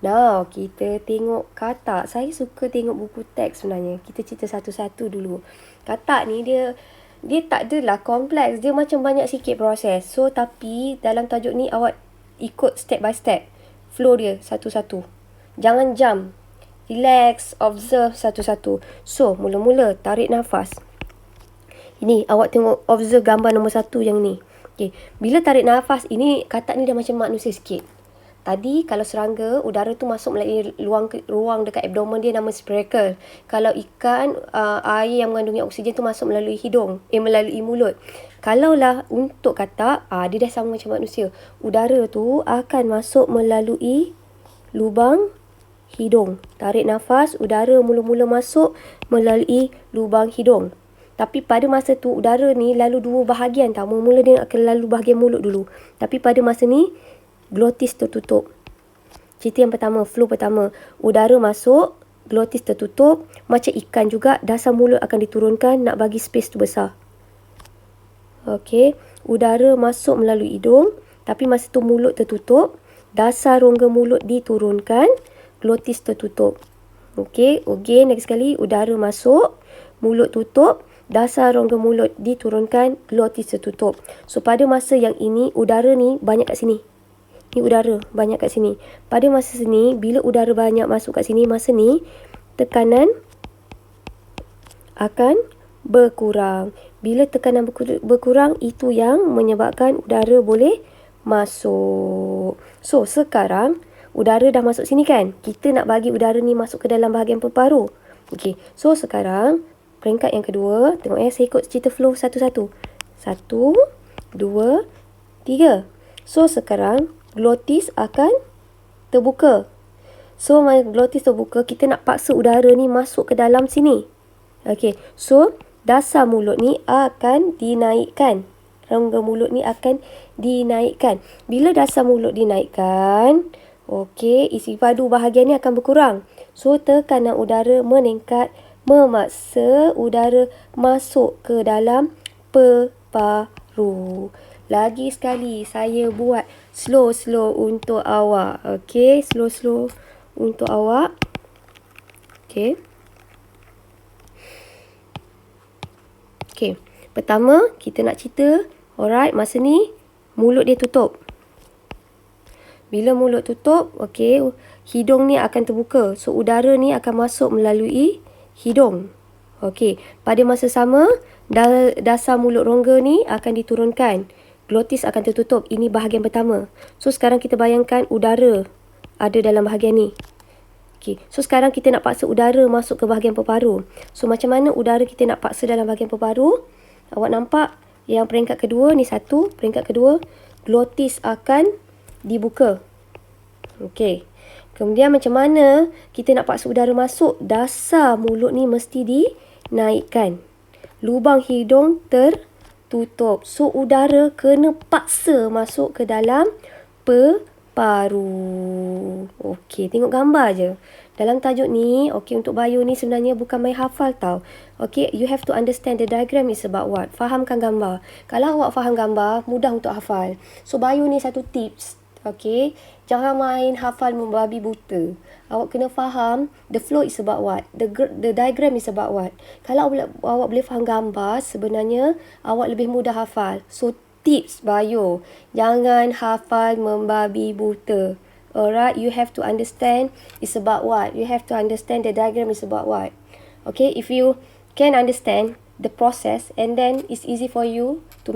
Now, kita tengok katak. Saya suka tengok buku teks sebenarnya. Kita cerita satu-satu dulu. Katak ni dia tak adalah kompleks. Dia macam banyak sikit proses. So, tapi dalam tajuk ni awak ikut step by step. Flow dia satu-satu. Jangan jump. Relax, observe satu-satu. So, mula-mula tarik nafas. Ini, awak tengok, observe gambar nombor 1 yang ni. Okay. Bila tarik nafas, ini katak ni dah macam manusia sikit. Tadi kalau serangga, udara tu masuk melalui ruang dekat abdomen dia nama spiracle. Kalau ikan, air yang mengandungi oksigen tu masuk melalui hidung, melalui mulut. Kalaulah untuk katak, dia dah sama macam manusia. Udara tu akan masuk melalui lubang hidung. Tarik nafas, udara mula-mula masuk melalui lubang hidung. Tapi pada masa tu udara ni lalu dua bahagian tau. Mula-mula dia akan lalu bahagian mulut dulu. Tapi pada masa ni glotis tertutup. Cerita yang pertama, flow pertama. Udara masuk, glotis tertutup. Macam ikan juga, dasar mulut akan diturunkan nak bagi space tu besar. Okey, udara masuk melalui hidung. Tapi masa tu mulut tertutup. Dasar rongga mulut diturunkan. Glotis tertutup. Okey, again, lagi sekali. Udara masuk, mulut tutup. Dasar rongga mulut diturunkan. Glotis tertutup. So, pada masa yang ini, udara ni banyak kat sini. Ni udara banyak kat sini. Pada masa sini, bila udara banyak masuk kat sini, masa ni tekanan akan berkurang. Bila tekanan berkurang, itu yang menyebabkan udara boleh masuk. So, sekarang udara dah masuk sini kan? Kita nak bagi udara ni masuk ke dalam bahagian paru-paru. Okey. So, sekarang peringkat yang kedua, tengok saya ikut cerita flow satu-satu. 1, 2, 3. So, sekarang glotis akan terbuka. So, glotis terbuka, kita nak paksa udara ni masuk ke dalam sini. Okey. So, dasar mulut ni akan dinaikkan. Rongga mulut ni akan dinaikkan. Bila dasar mulut dinaikkan, okey, isi padu bahagian ni akan berkurang. So, tekanan udara meningkat, memaksa udara masuk ke dalam paru. Lagi sekali, saya buat slow-slow untuk awak. Okey, slow-slow untuk awak. Okey. Okey, pertama, kita nak cerita. Alright, masa ni, mulut dia tutup. Bila mulut tutup, okey, hidung ni akan terbuka. So, udara ni akan masuk melalui hidung. Okey, pada masa sama, dasar mulut rongga ni akan diturunkan. Glotis akan tertutup. Ini bahagian pertama. So, sekarang kita bayangkan udara ada dalam bahagian ni. Okay. So, sekarang kita nak paksa udara masuk ke bahagian paru. So, macam mana udara kita nak paksa dalam bahagian paru? Awak nampak yang peringkat kedua ni 1. Peringkat kedua, glotis akan dibuka. Okey. Kemudian macam mana kita nak paksa udara masuk? Dasar mulut ni mesti dinaikkan. Lubang hidung tertutup. So, udara kena paksa masuk ke dalam paru. Okey, tengok gambar je. Dalam tajuk ni, okey, untuk bio ni sebenarnya bukan main hafal tau. Okey, you have to understand the diagram is about what. Fahamkan gambar. Kalau awak faham gambar, mudah untuk hafal. So, bio ni satu tips. Okey, jangan main hafal membabi buta. Awak kena faham the flow is about what. The diagram is about what. Kalau awak boleh faham gambar, sebenarnya awak lebih mudah hafal. So, tips bio. Jangan hafal membabi buta. Alright, you have to understand it's about what. You have to understand the diagram is about what. Okay, if you can understand the process and then it's easy for you to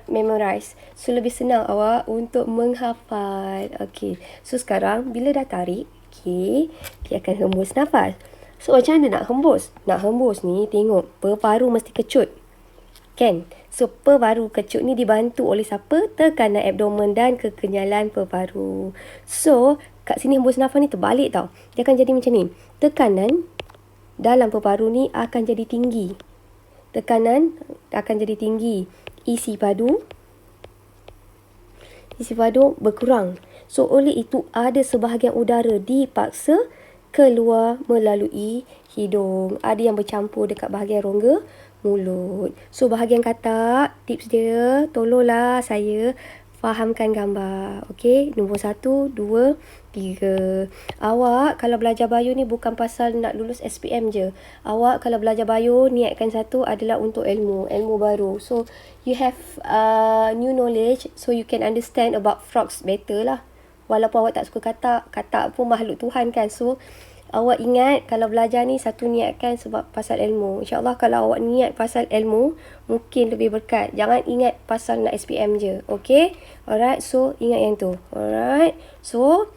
memorize. So, lebih senang awak untuk menghafal. Okay, so sekarang bila dah tarik, okay, dia akan hembus nafas. So, macam mana nak hembus? Nak hembus ni, tengok, paru mesti kecut. Kan? So, paru kecut ni dibantu oleh siapa? Tekanan abdomen dan kekenyalan paru. So, kat sini hembus nafas ni terbalik tau. Dia akan jadi macam ni. Tekanan dalam paru ni akan jadi tinggi. Tekanan akan jadi tinggi. Isi padu berkurang. So, oleh itu ada sebahagian udara dipaksa keluar melalui hidung. Ada yang bercampur dekat bahagian rongga mulut. So, bahagian katak, tips dia, tolonglah saya fahamkan gambar. Okey, nombor 1, 2, 3. Awak kalau belajar bio ni bukan pasal nak lulus SPM je. Awak kalau belajar bio, niatkan satu adalah untuk ilmu baru. So, you have new knowledge, so you can understand about frogs better lah. Walaupun awak tak suka katak pun makhluk Tuhan kan. So, awak ingat kalau belajar ni satu niatkan sebab pasal ilmu. InsyaAllah kalau awak niat pasal ilmu, mungkin lebih berkat. Jangan ingat pasal nak SPM je. Okay? Alright, so ingat yang tu. Alright, so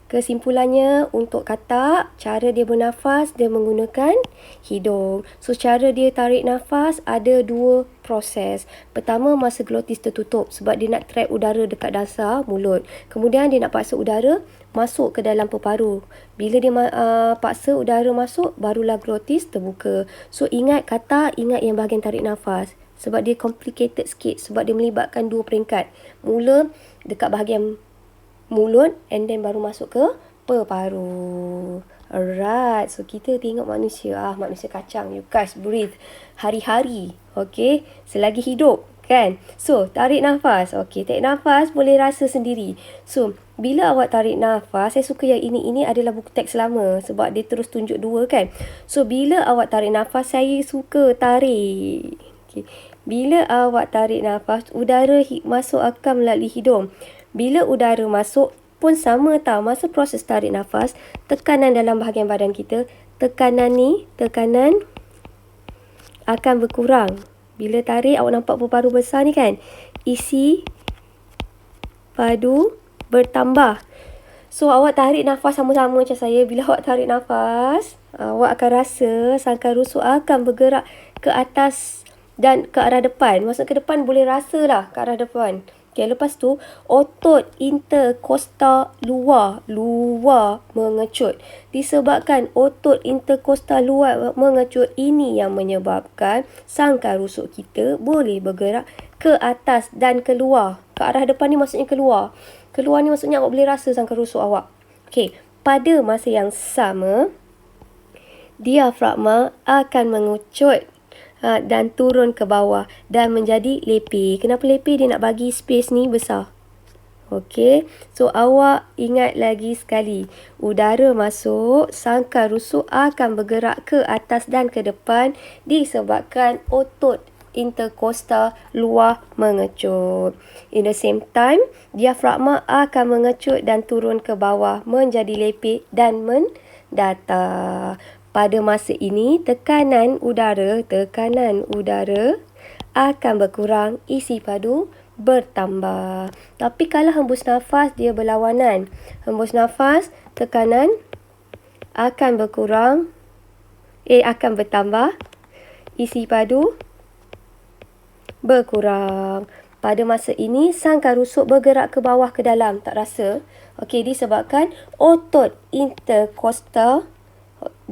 kesimpulannya untuk katak, cara dia bernafas, dia menggunakan hidung. So, cara dia tarik nafas ada 2 proses. Pertama, masa glotis tertutup sebab dia nak trap udara dekat dasar mulut. Kemudian, dia nak paksa udara masuk ke dalam peparu. Bila dia paksa udara masuk, barulah glotis terbuka. So, ingat katak, ingat yang bahagian tarik nafas. Sebab dia complicated sikit. Sebab dia melibatkan 2 peringkat. Mula dekat bahagian mulut and then baru masuk ke peparu. Alright, so kita tengok manusia. Manusia kacang. You guys breathe hari-hari. Okay, selagi hidup kan. So, tarik nafas. Okay, tarik nafas boleh rasa sendiri. So, bila awak tarik nafas, saya suka yang ini adalah buku teks lama sebab dia terus tunjuk 2 kan. So, bila awak tarik nafas, saya suka tarik. Okay. Bila awak tarik nafas, udara masuk akan melalui hidung. Bila udara masuk pun sama tau. Masa proses tarik nafas, tekanan dalam bahagian badan kita, tekanan akan berkurang. Bila tarik, awak nampak peparu besar ni kan? Isi padu bertambah. So, awak tarik nafas sama-sama macam saya. Bila awak tarik nafas, awak akan rasa sangkar rusuk akan bergerak ke atas dan ke arah depan. Maksud ke depan boleh rasa lah ke arah depan. Okay, lepas tu, otot interkostal luar mengecut. Disebabkan otot interkostal luar mengecut, ini yang menyebabkan sangkar rusuk kita boleh bergerak ke atas dan keluar. Ke arah depan ni maksudnya keluar. Keluar ni maksudnya awak boleh rasa sangkar rusuk awak. Okay, pada masa yang sama, diafragma akan mengecut dan turun ke bawah dan menjadi lepir. Kenapa lepir? Dia nak bagi space ni besar. Okey. So, awak ingat lagi sekali. Udara masuk, sangkar rusuk akan bergerak ke atas dan ke depan disebabkan otot interkostal luar mengecut. In the same time, diafragma akan mengecut dan turun ke bawah menjadi lepir dan mendatar. Pada masa ini, tekanan udara akan berkurang, isi padu bertambah. Tapi kalau hembus nafas, dia berlawanan. Hembus nafas, tekanan akan berkurang, akan bertambah, isi padu berkurang. Pada masa ini, sangkar rusuk bergerak ke bawah ke dalam, tak rasa. Okey, disebabkan otot interkostal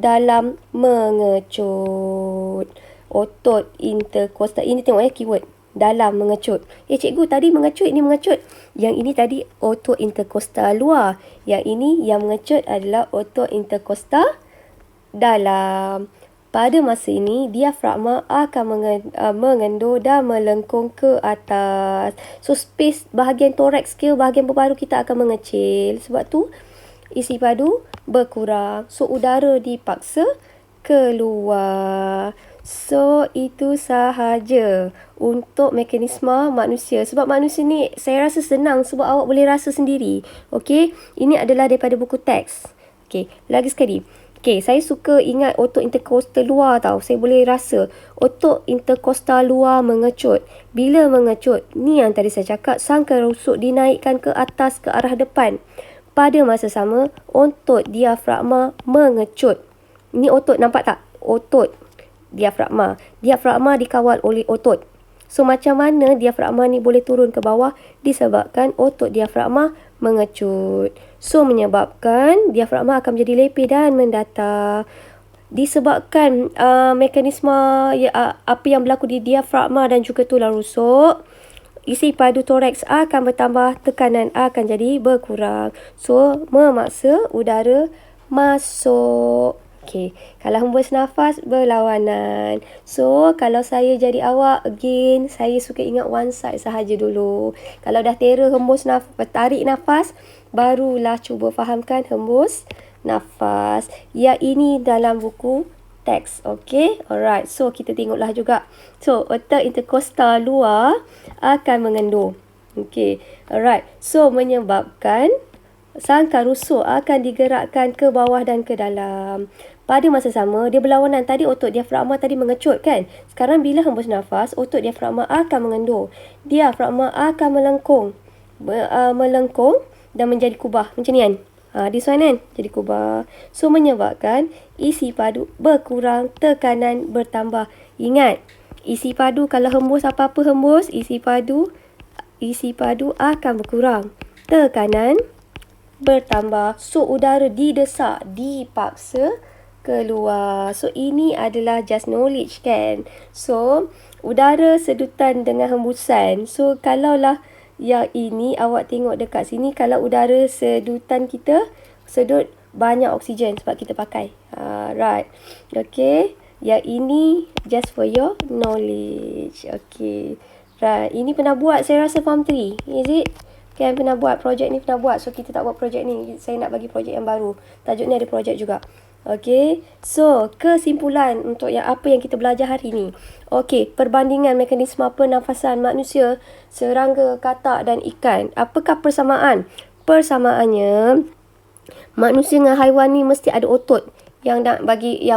dalam mengecut. Otot interkostal. Ini tengok keyword. Dalam mengecut. Cikgu tadi mengecut, ini mengecut. Yang ini tadi otot interkostal luar. Yang ini yang mengecut adalah otot interkostal dalam. Pada masa ini, diafragma akan mengendur dan melengkung ke atas. So, space bahagian toraks ke bahagian peparu kita akan mengecil. Sebab tu, isi padu berkurang. So, udara dipaksa keluar. So, itu sahaja untuk mekanisme manusia. Sebab manusia ni saya rasa senang sebab awak boleh rasa sendiri. Okey, ini adalah daripada buku teks. Okey, lagi sekali. Okey, saya suka ingat otot interkostal luar tau. Saya boleh rasa otot interkostal luar mengecut. Bila mengecut, ni yang tadi saya cakap, sangkar rusuk dinaikkan ke atas ke arah depan. Pada masa sama, otot diafragma mengecut. Ni otot, nampak tak? Otot diafragma. Diafragma dikawal oleh otot. So, macam mana diafragma ni boleh turun ke bawah? Disebabkan otot diafragma mengecut. So, menyebabkan diafragma akan menjadi lepir dan mendatar. Disebabkan mekanisme apa yang berlaku di diafragma dan juga tulang rusuk, isi padu toraks akan bertambah, tekanan akan jadi berkurang. So, memaksa udara masuk. Okey, kalau hembus nafas berlawanan. So, kalau saya jadi awak, again, saya suka ingat one side sahaja dulu. Kalau dah terror hembus tarik nafas, barulah cuba fahamkan hembus nafas. Yang ini dalam buku teks. Okey, alright. So, kita tengoklah juga. So, otak interkostal luar akan mengendur. Okey, alright. So, menyebabkan sangkar rusuk akan digerakkan ke bawah dan ke dalam. Pada masa sama, dia berlawanan. Tadi otot diafragma tadi mengecut kan? Sekarang bila hembus nafas, otot diafragma akan mengendur. Diafragma akan melengkung. Melengkung dan menjadi kubah. Macam ni kan? This one kan? Jadi kubah. So, menyebabkan isi padu berkurang, tekanan bertambah. Ingat, isi padu kalau hembus apa-apa hembus, isi padu akan berkurang. Tekanan bertambah. So, udara didesak, dipaksa keluar. So, ini adalah just knowledge kan. So, udara sedutan dengan hembusan. So, kalaulah yang ini awak tengok dekat sini, kalau udara sedutan kita sedut, banyak oksigen sebab kita pakai. Right. Okay. Yang ini just for your knowledge. Okay. Right. Ini pernah buat saya rasa form 3. Is it? Kan pernah buat projek ni, pernah buat. So, kita tak buat projek ni. Saya nak bagi projek yang baru. Tajuk ni ada projek juga. Okey. So, kesimpulan untuk apa yang kita belajar hari ni. Okey, perbandingan mekanisme pernafasan manusia, serangga, katak dan ikan. Apakah persamaan? Persamaannya, manusia dengan haiwan ni mesti ada otot yang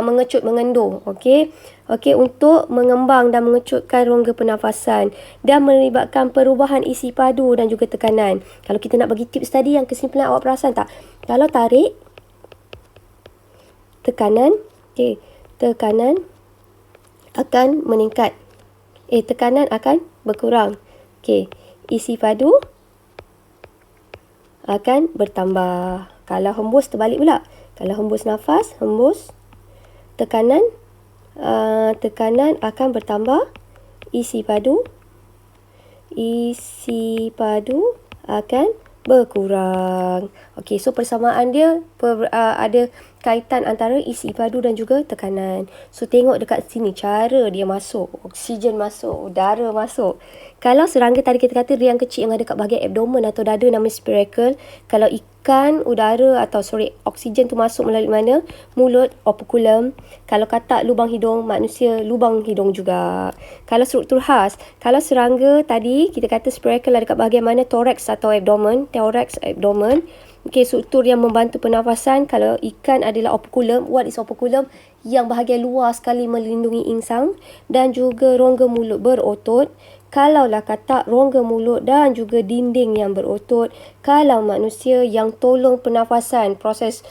mengecut, mengendur. Okey. Okey, untuk mengembang dan mengecutkan rongga pernafasan dan melibatkan perubahan isi padu dan juga tekanan. Kalau kita nak bagi tips tadi, yang kesimpulan awak perasan tak? Kalau tarik, tekanan, tekanan akan meningkat. Tekanan akan berkurang. Isi padu akan bertambah. Kalau hembus, terbalik pula. Kalau hembus nafas, tekanan akan bertambah. Isi padu akan berkurang. Okey, so persamaan dia ada kaitan antara isi padu dan juga tekanan. So, tengok dekat sini cara dia masuk. Oksigen masuk, udara masuk. Kalau serangga tadi kita kata dia yang kecil yang ada kat bahagian abdomen atau dada namanya spiracle. Kalau ikan, oksigen tu masuk melalui mana? Mulut, operculum. Kalau katak, lubang hidung. Manusia, lubang hidung juga. Kalau struktur khas, kalau serangga tadi kita kata spiracle ada kat bahagian mana? Thorax atau abdomen. Okey, struktur yang membantu pernafasan. Kalau ikan adalah operculum. What is operculum? Yang bahagian luar sekali melindungi insang dan juga rongga mulut berotot. Kalaulah katak, rongga mulut dan juga dinding yang berotot. Kalau manusia, yang tolong pernafasan, proses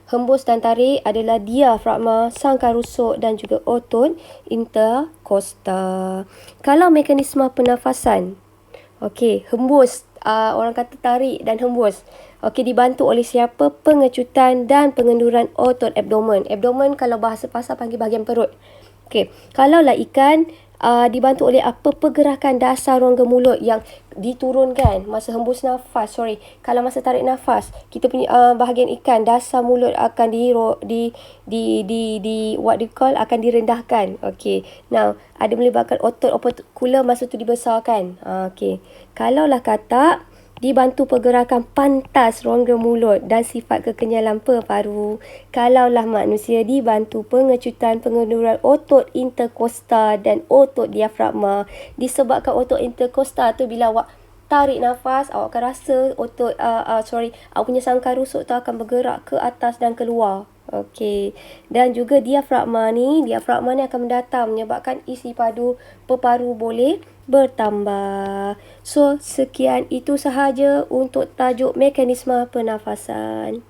hembus dan tarik adalah diafragma, sangkar rusuk dan juga otot interkostal. Kalau mekanisme pernafasan, okey, hembus, orang kata tarik dan hembus. Okey, dibantu oleh siapa? Pengecutan dan pengenduran otot abdomen. Abdomen kalau bahasa pasar panggil bahagian perut. Okey, kalaulah ikan, dibantu oleh pergerakan dasar rongga mulut yang diturunkan masa hembus nafas. Kalau masa tarik nafas, kita punya bahagian ikan, dasar mulut akan akan direndahkan. Okey. Now, ada melibatkan otot operculum masa tu dibesarkan. Okey. Kalaulah katak, dibantu pergerakan pantas rongga mulut dan sifat kekenyalan paru. Kalaulah manusia, dibantu pengecutan pengenduran otot interkostal dan otot diafragma. Disebabkan otot interkostal tu bila awak tarik nafas, awak akan rasa awak punya sangkar rusuk tu akan bergerak ke atas dan keluar. Okey. Dan juga diafragma ni akan mendatar menyebabkan isi padu peparu boleh bertambah. So, sekian itu sahaja untuk tajuk mekanisme pernafasan.